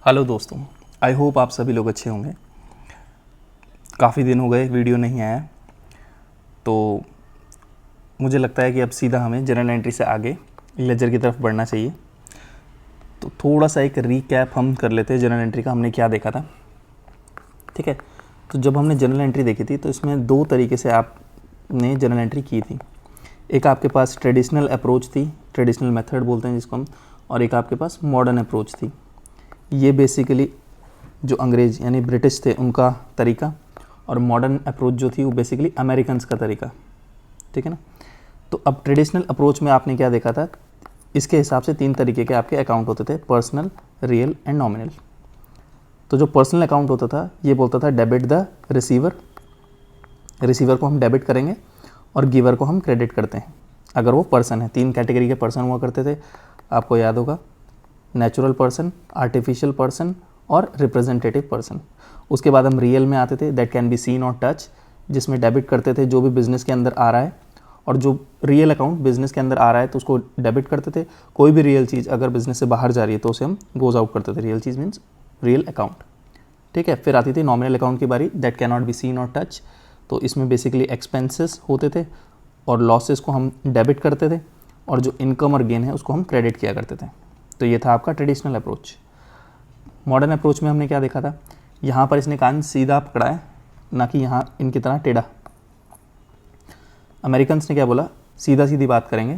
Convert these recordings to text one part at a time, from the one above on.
Hello दोस्तों, I hope आप सभी लोग अच्छे होंगे। काफ़ी दिन हो गए वीडियो नहीं आया, तो मुझे लगता है कि अब सीधा हमें जनरल एंट्री से आगे लेजर की तरफ बढ़ना चाहिए। तो थोड़ा सा एक रीकैप हम कर लेते हैं जनरल एंट्री का, हमने क्या देखा था। ठीक है, तो जब हमने जनरल एंट्री देखी थी तो इसमें दो तरीके से आपने जनरल एंट्री की थी। एक आपके पास ट्रेडिशनल अप्रोच थी, ट्रेडिशनल मेथड बोलते हैं जिसको हम, और एक आपके पास मॉडर्न अप्रोच थी। ये बेसिकली जो अंग्रेज यानी ब्रिटिश थे उनका तरीका, और मॉडर्न अप्रोच जो थी वो बेसिकली अमेरिकन्स का तरीका। ठीक है ना। तो अब ट्रेडिशनल अप्रोच में आपने क्या देखा था, इसके हिसाब से तीन तरीके के आपके अकाउंट होते थे, पर्सनल, रियल एंड नॉमिनल। तो जो पर्सनल अकाउंट होता था ये बोलता था डेबिट द रिसीवर, रिसीवर को हम डेबिट करेंगे और गिवर को हम क्रेडिट करते हैं अगर वो पर्सन है। तीन कैटेगरी के पर्सन हुआ करते थे, आपको याद होगा, नेचुरल पर्सन, आर्टिफिशियल पर्सन और रिप्रेजेंटेटिव पर्सन। उसके बाद हम रियल में आते थे, दैट कैन बी सीन और टच, जिसमें डेबिट करते थे जो भी बिज़नेस के अंदर आ रहा है, और जो रियल अकाउंट बिज़नेस के अंदर आ रहा है तो उसको डेबिट करते थे। कोई भी रियल चीज़ अगर बिज़नेस से बाहर जा रही है तो उसे हम गोज आउट करते थे। रियल चीज़ मीन्स रियल अकाउंट। ठीक है, फिर आती थी नॉमिनल अकाउंट की बारी, that can not be seen और टच। तो इसमें बेसिकली एक्सपेंसेस होते थे और लॉसेस को हम डेबिट करते थे, और जो इनकम और गेन है उसको हम क्रेडिट किया करते थे। तो ये था आपका ट्रेडिशनल अप्रोच। मॉडर्न अप्रोच में हमने क्या देखा था, यहाँ पर इसने कान सीधा पकड़ा है, ना कि यहाँ इनकी तरह टेढ़ा। अमेरिकन्स ने क्या बोला, सीधा सीधी बात करेंगे।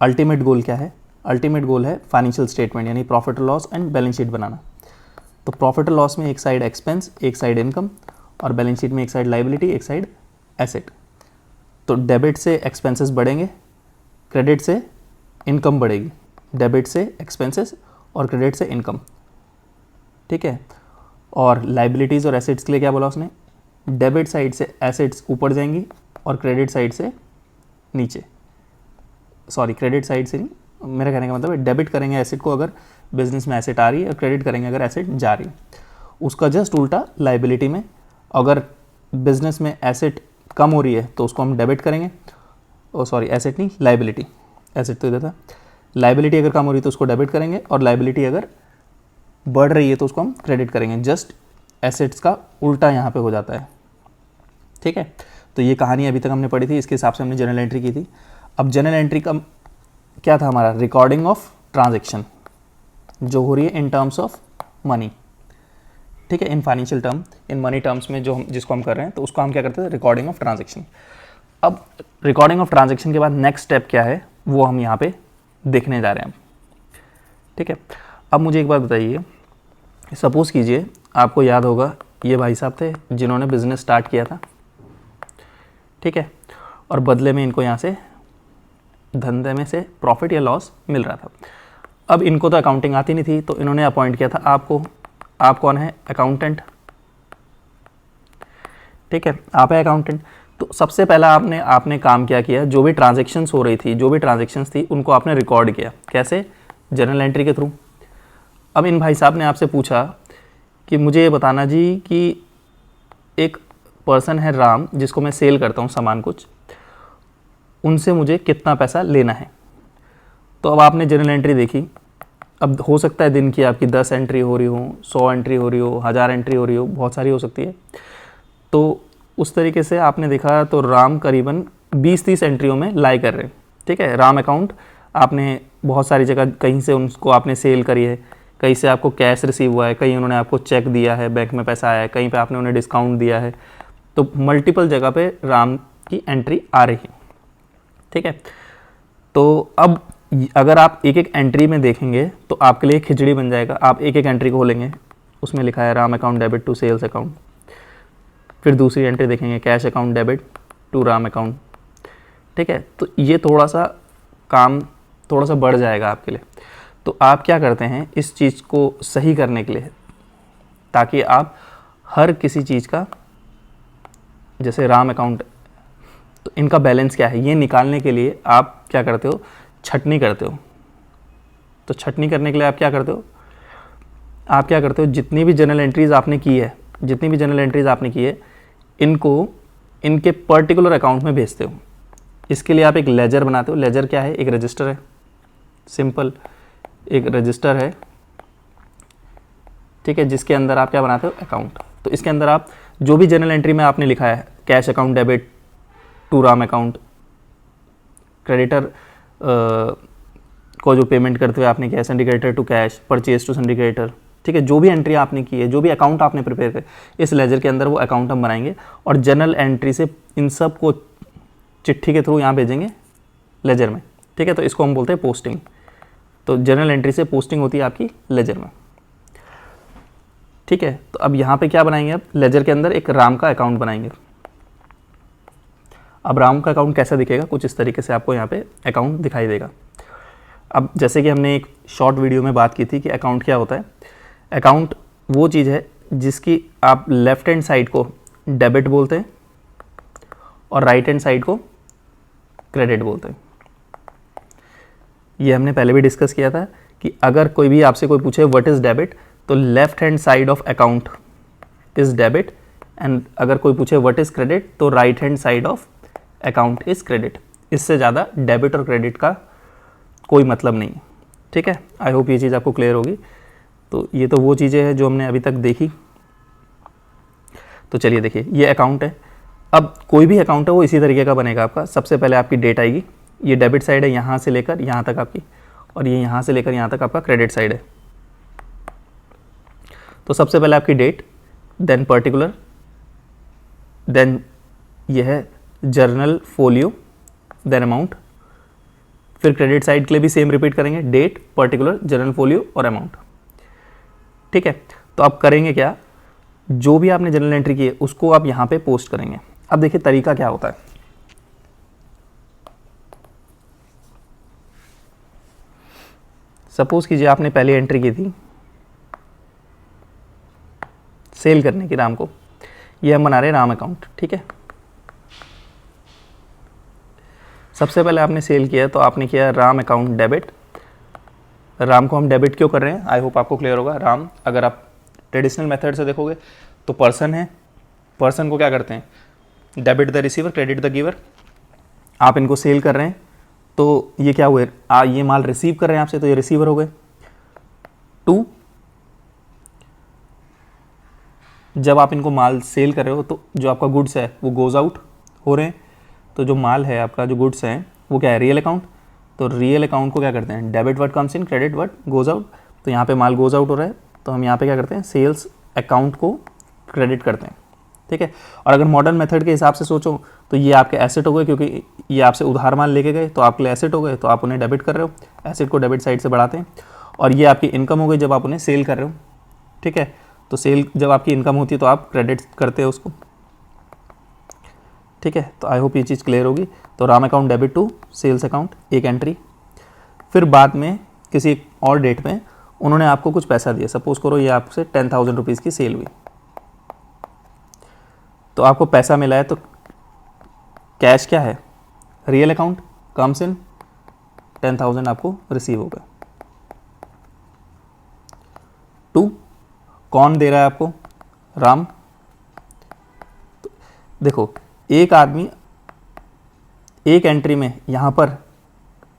अल्टीमेट गोल क्या है, अल्टीमेट गोल है फाइनेंशियल स्टेटमेंट यानी profit loss and balance sheet बनाना। तो प्रॉफिट लॉस में एक साइड एक्सपेंस, एक साइड इनकम, और बैलेंस शीट में एक साइड लाइबिलिटी, एक साइड एसेट। तो डेबिट से एक्सपेंसेस बढ़ेंगे, क्रेडिट से इनकम बढ़ेगी। डेबिट से एक्सपेंसेस और क्रेडिट से इनकम। ठीक है, और लाइबिलिटीज़ और एसेट्स के लिए क्या बोला उसने, डेबिट साइड से एसेट्स ऊपर जाएंगी और क्रेडिट साइड से नीचे। सॉरी, क्रेडिट साइड से नहीं, मेरा कहने का मतलब है डेबिट करेंगे एसेट को अगर बिजनेस में एसेट आ रही है, और क्रेडिट करेंगे अगर एसेट जा रही है। उसका जस्ट उल्टा लाइबिलिटी में, अगर बिजनेस में एसेट कम हो रही है तो उसको हम डेबिट करेंगे, ओ सॉरी एसेट नहीं, लाइबिलिटी, एसेट तो इधर था। लाइबिलिटी अगर कम हो रही है तो उसको डेबिट करेंगे, और लाइबिलिटी अगर बढ़ रही है तो उसको हम क्रेडिट करेंगे। जस्ट एसेट्स का उल्टा यहाँ पे हो जाता है। ठीक है, तो ये कहानी अभी तक हमने पढ़ी थी, इसके हिसाब से हमने जनरल एंट्री की थी। अब जनरल एंट्री का क्या था हमारा, रिकॉर्डिंग ऑफ ट्रांजेक्शन जो हो रही है इन टर्म्स ऑफ मनी। ठीक है, in financial term, in money terms में जो हम जिसको हम कर रहे हैं तो उसको हम क्या करते थे, रिकॉर्डिंग ऑफ ट्रांजेक्शन। अब रिकॉर्डिंग ऑफ ट्रांजेक्शन के बाद नेक्स्ट स्टेप क्या है वो हम यहाँ पे देखने जा रहे हैं। ठीक है, अब मुझे एक बात बताइए, सपोज़ कीजिए आपको याद होगा ये भाई साहब थे जिन्होंने बिज़नेस स्टार्ट किया था। ठीक है, और बदले में इनको यहाँ से धंधे में से प्रॉफिट या लॉस मिल रहा था। अब इनको तो अकाउंटिंग आती नहीं थी, तो इन्होंने अपॉइंट किया था आपको। आप कौन है, अकाउंटेंट। ठीक है, आप है अकाउंटेंट। तो सबसे पहला आपने काम क्या किया, जो भी ट्रांजेक्शन्स हो रही थी, जो भी ट्रांजेक्शन्स थी उनको आपने रिकॉर्ड किया। कैसे, जनरल एंट्री के थ्रू। अब इन भाई साहब ने आपसे पूछा कि मुझे ये बताना जी कि एक पर्सन है राम जिसको मैं सेल करता हूँ सामान कुछ, उनसे मुझे कितना पैसा लेना है। तो अब आपने जनरल एंट्री देखी। अब हो सकता है दिन की आपकी 10 एंट्री हो रही हो, 100 एंट्री हो रही हो, 1000 एंट्री हो रही हो, बहुत सारी हो सकती है। तो उस तरीके से आपने देखा तो राम करीबन 20-30 एंट्रियों में लाई कर रहे हैं। ठीक है, राम अकाउंट आपने बहुत सारी जगह, कहीं से उनको आपने सेल करी है, कहीं से आपको कैश रिसीव हुआ है, कहीं उन्होंने आपको चेक दिया है, बैंक में पैसा आया है, कहीं पे आपने उन्हें डिस्काउंट दिया है। तो मल्टीपल जगह पे राम की एंट्री आ रही है। ठीक है, तो अब अगर आप एक एक एंट्री में देखेंगे तो आपके लिए खिचड़ी बन जाएगा। आप एक एक एंट्री खोलेंगे, उसमें लिखा है Ram account debit to sales account. फिर दूसरी एंट्री देखेंगे, cash account debit to Ram account. ठीक है, तो ये थोड़ा सा काम थोड़ा सा बढ़ जाएगा आपके लिए। तो आप क्या करते हैं, इस चीज़ को सही करने के लिए, ताकि आप हर किसी चीज़ का, जैसे राम अकाउंट, तो इनका बैलेंस क्या है ये निकालने के लिए आप क्या करते हो, छटनी करते हो। तो छटनी करने के लिए आप क्या करते हो, जितनी भी जनरल एंट्रीज आपने की है, इनको इनके पर्टिकुलर अकाउंट में भेजते हो। इसके लिए आप एक लेजर बनाते हो। लेजर क्या है, एक रजिस्टर है, सिंपल एक रजिस्टर है। ठीक है, जिसके अंदर आप क्या बनाते हो, अकाउंट। तो इसके अंदर आप जो भी जर्नल एंट्री में आपने लिखा है, cash account debit to Ram account, creditor को जो पेमेंट करते हुए आपने किया sundry creditor to cash, purchase to sundry creditor, ठीक है, जो भी एंट्री आपने की है, जो भी अकाउंट आपने प्रिपेयर करे, इस लेजर के अंदर वो अकाउंट हम बनाएंगे और जर्नल एंट्री से इन सब को चिट्ठी के थ्रू यहाँ भेजेंगे लेजर में, ठीक है। तो इसको हम बोलते हैं पोस्टिंग। तो जर्नल एंट्री से पोस्टिंग होती है आपकी लेजर में, ठीक है। तो अब यहाँ पे क्या बनाएंगे, अब लेजर के अंदर एक राम का अकाउंट बनाएंगे। अब राम का अकाउंट कैसा दिखेगा, कुछ इस तरीके से आपको यहाँ पे अकाउंट दिखाई देगा। अब जैसे कि हमने एक शॉर्ट वीडियो में बात की थी कि अकाउंट क्या होता है। अकाउंट वो चीज़ है जिसकी आप लेफ्ट हैंड साइड को डेबिट बोलते हैं और राइट हैंड साइड को क्रेडिट बोलते हैं। ये हमने पहले भी डिस्कस किया था कि अगर कोई भी आपसे कोई पूछे व्हाट इज़ डेबिट, तो left hand side of account is debit, and अगर कोई पूछे व्हाट इज़ क्रेडिट, तो right hand side of account is credit. इससे ज़्यादा डेबिट और क्रेडिट का कोई मतलब नहीं है, ठीक है। आई होप ये चीज़ आपको क्लियर होगी। तो ये तो वो चीज़ें हैं जो हमने अभी तक देखी। तो चलिए देखिए, ये अकाउंट है। अब कोई भी अकाउंट है वो इसी तरीके का बनेगा आपका। सबसे पहले आपकी डेट आएगी, ये डेबिट साइड है यहाँ से लेकर यहाँ तक आपकी, और ये यहाँ से लेकर यहाँ तक आपका क्रेडिट साइड है। तो सबसे पहले आपकी डेट, देन पर्टिकुलर, देन ये है जर्नल फोलियो, देन अमाउंट। फिर क्रेडिट साइड के लिए भी सेम रिपीट करेंगे, डेट, पर्टिकुलर, जर्नल फोलियो और अमाउंट, ठीक है। तो आप करेंगे क्या, जो भी आपने जर्नल एंट्री की है उसको आप यहाँ पे पोस्ट करेंगे। अब देखिए तरीका क्या होता है। सपोज कीजिए आपने पहली एंट्री की थी सेल करने की राम को, ये हम बना रहे हैं राम अकाउंट, ठीक है। सबसे पहले आपने सेल किया तो आपने किया राम अकाउंट डेबिट। राम को हम डेबिट क्यों कर रहे हैं, आई होप आपको क्लियर होगा। राम, अगर आप ट्रेडिशनल मेथड से देखोगे तो पर्सन है, पर्सन को क्या करते हैं, debit the receiver, credit the giver. आप इनको सेल कर रहे हैं तो ये क्या हुए, ये माल रिसीव कर रहे हैं आपसे, तो ये रिसीवर हो गए। टू, जब आप इनको माल सेल कर रहे हो तो जो आपका गुड्स है वो गोज आउट हो रहे हैं। तो जो माल है आपका, जो गुड्स हैं वो क्या है, रियल अकाउंट। तो रियल अकाउंट को क्या करते हैं, debit word comes in, credit word goes out. तो यहाँ पे माल गोज आउट हो रहा है, तो हम यहाँ पे क्या करते हैं, सेल्स अकाउंट को क्रेडिट करते हैं, ठीक है। और अगर मॉडर्न मेथड के हिसाब से सोचो तो ये आपके एसेट हो गए, क्योंकि ये आपसे उधार माल लेके गए तो आपके लिए एसेट हो गए, तो आप उन्हें डेबिट कर रहे हो, एसेट को डेबिट साइड से बढ़ाते हैं। और ये आपकी इनकम हो गई जब आप उन्हें सेल कर रहे हो, ठीक है। तो सेल जब आपकी इनकम होती है तो आप क्रेडिट करते हो उसको, ठीक है। तो आई होप ये चीज़ क्लियर होगी। तो Ram account debit to sales account, एक एंट्री। फिर बाद में किसी और डेट में उन्होंने आपको कुछ पैसा दिया, सपोज करो ये आपसे 10,000 रुपीज़ की सेल हुई, तो आपको पैसा मिला है। तो कैश क्या है, रियल अकाउंट कम्स इन, 10,000 आपको रिसीव होगा। टू, कौन दे रहा है आपको, राम। तो देखो एक आदमी एक एंट्री में यहाँ पर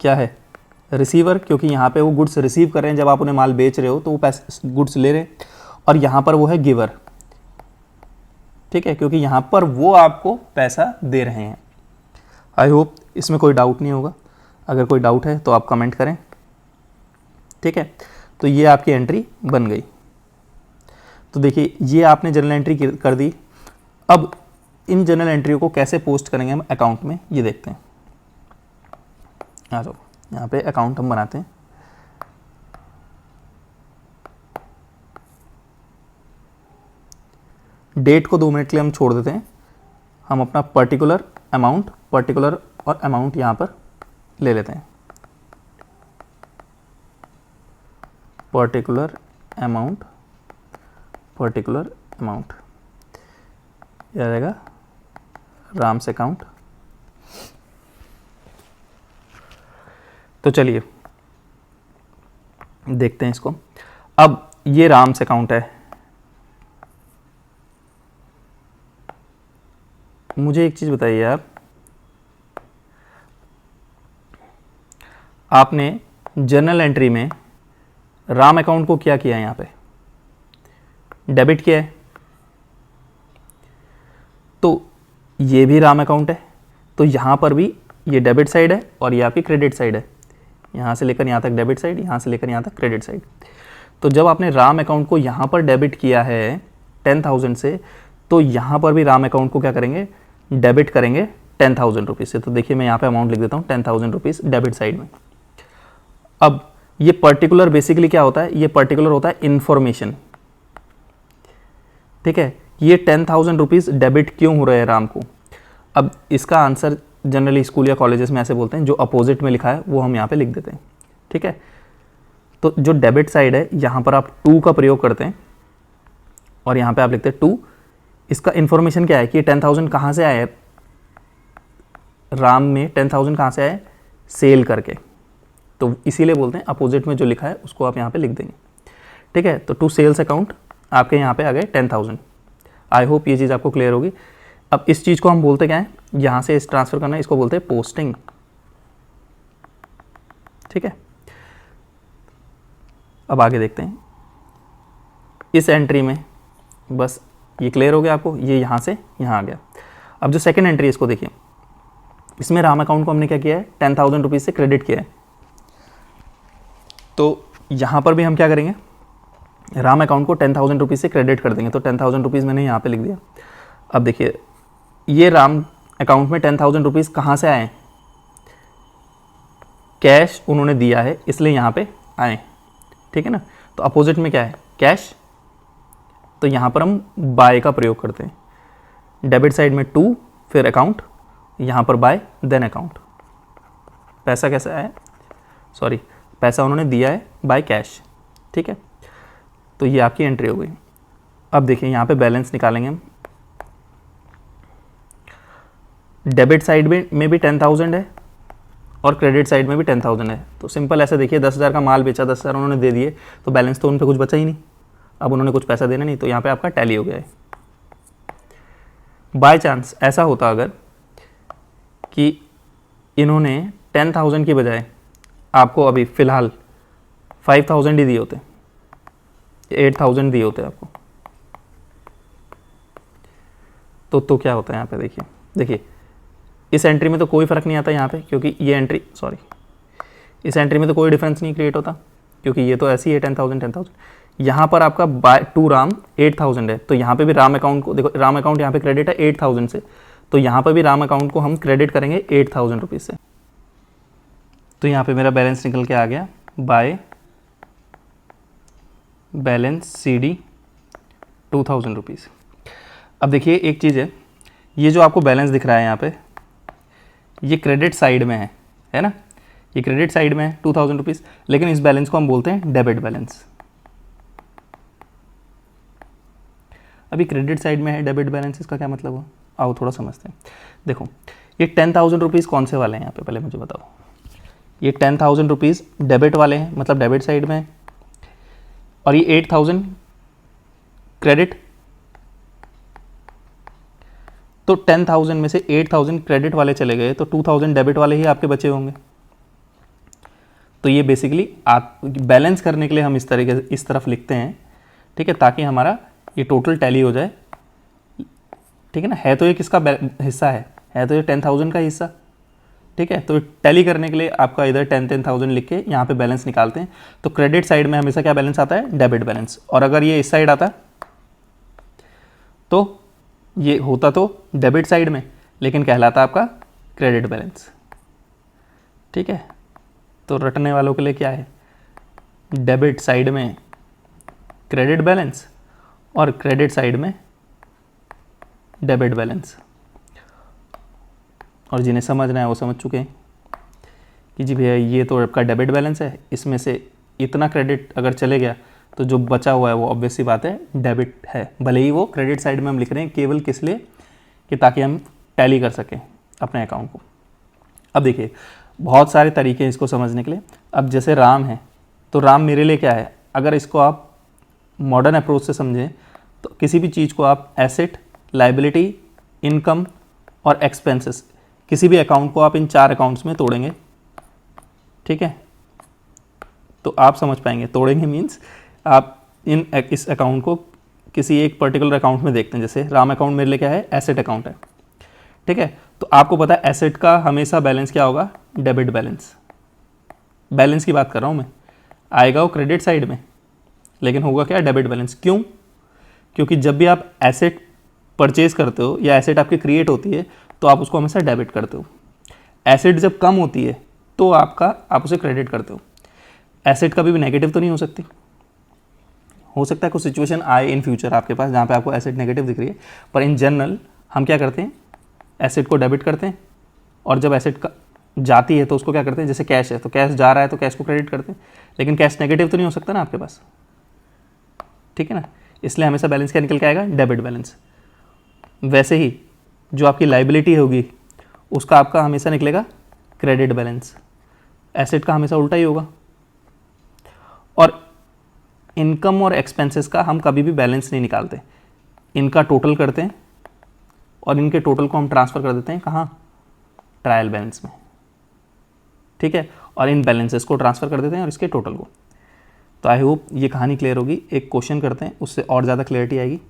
क्या है, रिसीवर, क्योंकि यहाँ पे वो गुड्स रिसीव कर रहे हैं, जब आप उन्हें माल बेच रहे हो तो वो पैसे गुड्स ले रहे हैं। और यहाँ पर वो है गिवर, ठीक है, क्योंकि यहाँ पर वो आपको पैसा दे रहे हैं। आई होप इसमें कोई डाउट नहीं होगा। अगर कोई डाउट है तो आप कमेंट करें, ठीक है। तो ये आपकी एंट्री बन गई। तो देखिए ये आपने जर्नल एंट्री कर दी। अब इन जर्नल एंट्रियों को कैसे पोस्ट करेंगे हम अकाउंट में, ये देखते हैं। आ जाओ, यहाँ पे अकाउंट हम बनाते हैं। डेट को 2 मिनट के लिए हम छोड़ देते हैं। हम अपना पर्टिकुलर अमाउंट, पर्टिकुलर और अमाउंट यहाँ पर ले लेते हैं। पर्टिकुलर अमाउंट, पर्टिकुलर अमाउंट, यह रहेगा राम्स अकाउंट। तो चलिए देखते हैं इसको। अब ये राम्स अकाउंट है। मुझे एक चीज बताइए आप, आपने जर्नल एंट्री में राम अकाउंट को क्या किया, यहाँ पे डेबिट किया है, तो ये भी राम अकाउंट है, तो यहाँ पर भी ये डेबिट साइड है और ये आपकी क्रेडिट साइड है। यहाँ से लेकर यहाँ तक डेबिट साइड, यहाँ से लेकर यहाँ तक क्रेडिट साइड। तो जब आपने राम अकाउंट को यहाँ पर डेबिट किया है 10,000 से, तो यहाँ पर भी राम अकाउंट को क्या करेंगे, डेबिट करेंगे 10,000 रुपीज़ से। तो देखिए मैं यहाँ पे अमाउंट लिख देता हूँ 10,000 रुपीज़ डेबिट साइड में। अब ये पर्टिकुलर बेसिकली क्या होता है, ये पर्टिकुलर होता है इन्फॉर्मेशन, ठीक है। ये 10,000 रुपीज़ डेबिट क्यों हो रहे हैं राम को, अब इसका आंसर जनरली स्कूल या कॉलेजेस में ऐसे बोलते हैं, जो अपोजिट में लिखा है वो हम यहाँ पे लिख देते हैं, ठीक है। तो जो डेबिट साइड है यहाँ पर आप 2 का प्रयोग करते हैं और यहाँ पे आप लिखते हैं 2। इसका इन्फॉर्मेशन क्या है कि 10,000 कहाँ से आया है, राम में 10,000 कहाँ से आया है, सेल करके। तो इसीलिए बोलते हैं अपोजिट में जो लिखा है उसको आप यहाँ पे लिख देंगे, ठीक है। तो 2 सेल्स अकाउंट आपके यहाँ पे आ गए 10,000। आई होप ये चीज़ आपको क्लियर होगी। अब इस चीज़ को हम बोलते क्या है, यहाँ से इस ट्रांसफ़र करना है, इसको बोलते हैं पोस्टिंग, ठीक है। अब आगे देखते हैं इस एंट्री में, बस ये क्लियर हो गया आपको, ये यहाँ से यहाँ आ गया। अब जो सेकंड एंट्री है इसको देखिए, इसमें राम अकाउंट को हमने क्या किया है, 10,000 रुपीज़ से क्रेडिट किया है। तो यहाँ पर भी हम क्या करेंगे, राम अकाउंट को 10,000 रुपीज़ से क्रेडिट कर देंगे। तो 10,000 रुपीज़ मैंने यहाँ पे लिख दिया। अब देखिए ये राम अकाउंट में 10,000 रुपीज़ कहाँ से आए, कैश उन्होंने दिया है इसलिए यहाँ पे आए, ठीक है ना। तो अपोजिट में क्या है, कैश, तो यहाँ पर हम बाय का प्रयोग करते हैं। डेबिट साइड में 2 फिर अकाउंट, यहाँ पर बाय देन अकाउंट। पैसा कैसे आया, सॉरी पैसा उन्होंने दिया है बाय कैश, ठीक है। तो ये आपकी एंट्री हो गई। अब देखिए यहाँ पे बैलेंस निकालेंगे हम। डेबिट साइड में भी 10,000 है और क्रेडिट साइड में भी 10,000 है। तो सिंपल ऐसे देखिए 10,000 का माल बेचा, 10,000 उन्होंने दे दिए, तो बैलेंस तो उन पे कुछ बचा ही नहीं। अब उन्होंने कुछ पैसा देना नहीं, तो यहाँ पे आपका टैली हो गया है। बाय चांस ऐसा होता अगर कि इन्होंने 10,000 की बजाय आपको अभी फ़िलहाल 5,000 ही दिए होते, 8,000 दिए होते आपको, तो क्या होता है यहाँ पे देखिए इस एंट्री में तो कोई फ़र्क नहीं आता यहाँ पे, क्योंकि ये एंट्री इस एंट्री में तो कोई डिफरेंस नहीं क्रिएट होता, क्योंकि ये तो ऐसी है 10,000। यहाँ पर आपका बाय 2 राम 8,000 है, तो यहाँ पे भी राम अकाउंट को देखो, राम अकाउंट यहाँ पे क्रेडिट है 8,000 से, तो यहाँ पर भी राम अकाउंट को हम क्रेडिट करेंगे 8,000 रुपीज़ से। तो यहाँ पे मेरा बैलेंस निकल के आ गया बाय बैलेंस CD 2,000 रुपीज़। अब देखिए एक चीज़ है, ये जो आपको बैलेंस दिख रहा है यहाँ पे, ये क्रेडिट साइड में है ना, ये क्रेडिट साइड में है 2,000 रुपीज़, लेकिन इस बैलेंस को हम बोलते हैं डेबिट बैलेंस। अभी क्रेडिट साइड में है डेबिट बैलेंस, इसका क्या मतलब हुआ, आओ थोड़ा समझते हैं। देखो ये 10,000 रुपीज़ कौन से वाले हैं यहाँ पे, पहले मुझे बताओ। ये 10,000 रुपीज़ डेबिट वाले हैं, मतलब डेबिट साइड में है, और ये 8,000 क्रेडिट। तो 10,000 में से 8,000 क्रेडिट वाले चले गए, तो 2,000 डेबिट वाले ही आपके बचे होंगे। तो ये बेसिकली आप बैलेंस करने के लिए हम इस तरफ लिखते हैं, ठीक है, ताकि हमारा ये टोटल टैली हो जाए, ठीक है ना। है तो ये किसका हिस्सा है तो ये 10,000 का हिस्सा, ठीक है। तो टैली करने के लिए आपका इधर 10,000 लिख के यहाँ पे बैलेंस निकालते हैं। तो क्रेडिट साइड में हमेशा क्या बैलेंस आता है, डेबिट बैलेंस, और अगर ये इस साइड आता तो ये होता तो डेबिट साइड में, लेकिन कहलाता आपका क्रेडिट बैलेंस, ठीक है। तो रटने वालों के लिए क्या है, डेबिट साइड में क्रेडिट बैलेंस और क्रेडिट साइड में डेबिट बैलेंस। और जिन्हें समझना है वो समझ चुके हैं कि जी भैया ये तो आपका डेबिट बैलेंस है, इसमें से इतना क्रेडिट अगर चले गया तो जो बचा हुआ है वो ऑब्वियस सी बात है डेबिट है, भले ही वो क्रेडिट साइड में हम लिख रहे हैं, केवल किस लिए कि ताकि हम टैली कर सकें अपने अकाउंट को। अब देखिए बहुत सारे तरीके हैं इसको समझने के लिए। अब जैसे राम है, तो राम मेरे लिए क्या है, अगर इसको आप मॉडर्न अप्रोच से समझें तो किसी भी चीज़ को आप एसेट, लायबिलिटी, इनकम और एक्सपेंसेस, किसी भी अकाउंट को आप इन 4 अकाउंट्स में तोड़ेंगे, ठीक है। तो आप समझ पाएंगे, तोड़ेंगे मीन्स आप इस अकाउंट को किसी एक पर्टिकुलर अकाउंट में देखते हैं, जैसे राम अकाउंट मेरे लिए क्या है, एसेट अकाउंट है, ठीक है। तो आपको पता है एसेट का हमेशा बैलेंस क्या होगा, डेबिट बैलेंस। बैलेंस की बात कर रहा हूँ मैं, आएगा वो क्रेडिट साइड में, लेकिन होगा क्या, डेबिट बैलेंस। क्यों? क्योंकि जब भी आप एसेट परचेज करते हो या एसेट आपकी क्रिएट होती है तो आप उसको हमेशा डेबिट करते हो। एसेट जब कम होती है तो आप उसे क्रेडिट करते हो। एसेट कभी भी नेगेटिव तो नहीं हो सकती। हो सकता है कुछ सिचुएशन आए इन फ्यूचर आपके पास जहाँ पे आपको एसेट नेगेटिव दिख रही है, पर इन जनरल हम क्या करते हैं, एसेट को डेबिट करते हैं, और जब एसेट का जाती है तो उसको क्या करते हैं, जैसे कैश है तो कैश जा रहा है तो कैश को क्रेडिट करते हैं, लेकिन कैश नेगेटिव तो नहीं हो सकता ना आपके पास, ठीक है ना। इसलिए हमेशा बैलेंस क्या निकल के आएगा, डेबिट बैलेंस। वैसे ही जो आपकी लाइबिलिटी होगी उसका आपका हमेशा निकलेगा क्रेडिट बैलेंस। एसेट का हमेशा उल्टा ही होगा। और इनकम और एक्सपेंसेस का हम कभी भी बैलेंस नहीं निकालते, इनका टोटल करते हैं और इनके टोटल को हम ट्रांसफ़र कर देते हैं कहाँ, ट्रायल बैलेंस में, ठीक है। और इन बैलेंसेस को ट्रांसफ़र कर देते हैं और इसके टोटल को। तो आई होप ये कहानी क्लियर होगी। एक क्वेश्चन करते हैं, उससे और ज़्यादा क्लियरिटी आएगी।